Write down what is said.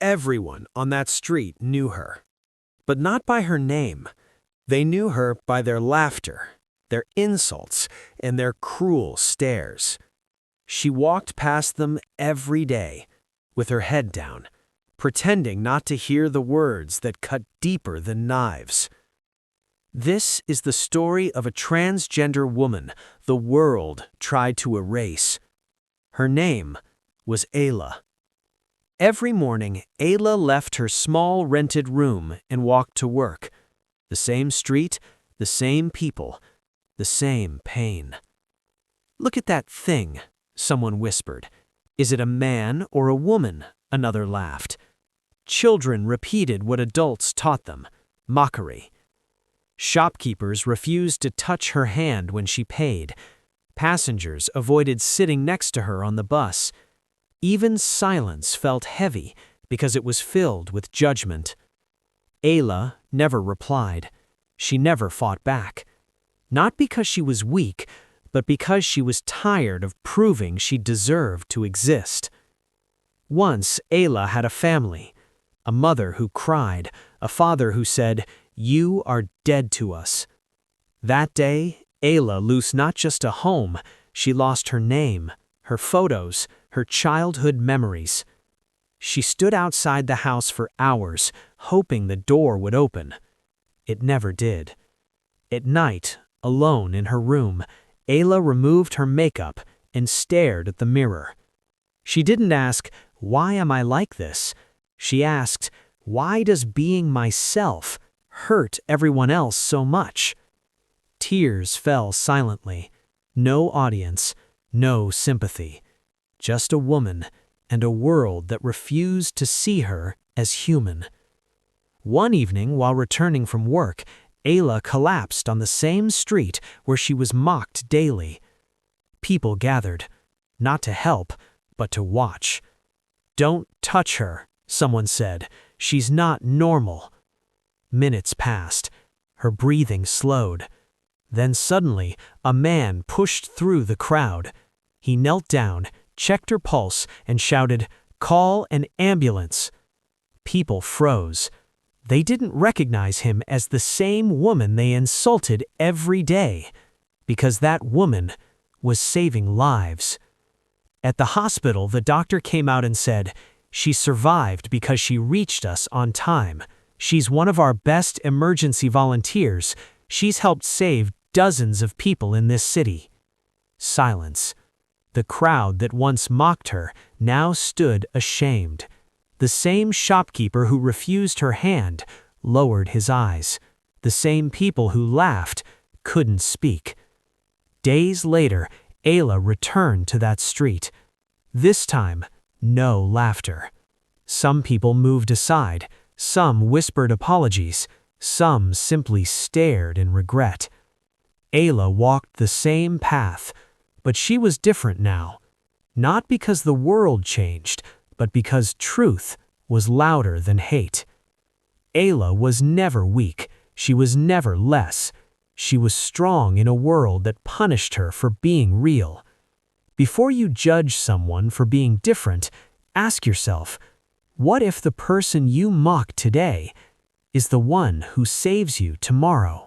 Everyone on that street knew her. But not by her name. They knew her by their laughter, their insults, and their cruel stares. She walked past them every day, with her head down, pretending not to hear the words that cut deeper than knives. This is the story of a transgender woman the world tried to erase. Her name was Ayla. Every morning, Ayla left her small rented room and walked to work. The same street, the same people, the same pain. "Look at that thing," someone whispered. "Is it a man or a woman?" Another laughed. Children repeated what adults taught them, mockery. Shopkeepers refused to touch her hand when she paid. Passengers avoided sitting next to her on the bus. Even silence felt heavy because it was filled with judgment. Ayla never replied. She never fought back. Not because she was weak, but because she was tired of proving she deserved to exist. Once, Ayla had a family. A mother who cried, a father who said, "You are dead to us." That day, Ayla lost not just a home, she lost her name, her photos, her childhood memories. She stood outside the house for hours, hoping the door would open. It never did. At night, alone in her room, Ayla removed her makeup and stared at the mirror. She didn't ask, "Why am I like this?" She asked, "Why does being myself hurt everyone else so much?" Tears fell silently. No audience, no sympathy. Just a woman and a world that refused to see her as human. One evening, while returning from work, Ayla collapsed on the same street where she was mocked daily. People gathered, not to help, but to watch. "Don't touch her," someone said. "She's not normal." Minutes passed. Her breathing slowed. Then suddenly, a man pushed through the crowd. He knelt down, checked her pulse, and shouted, "Call an ambulance." People froze. They didn't recognize him as the same woman they insulted every day, because that woman was saving lives. At the hospital, the doctor came out and said, "She survived because she reached us on time. She's one of our best emergency volunteers. She's helped save dozens of people in this city." Silence. The crowd that once mocked her now stood ashamed. The same shopkeeper who refused her hand lowered his eyes. The same people who laughed couldn't speak. Days later, Ayla returned to that street. This time, no laughter. Some people moved aside, some whispered apologies, some simply stared in regret. Ayla walked the same path, but she was different now. Not because the world changed, but because truth was louder than hate. Ayla was never weak, she was never less. She was strong in a world that punished her for being real. Before you judge someone for being different, ask yourself, what if the person you mock today is the one who saves you tomorrow?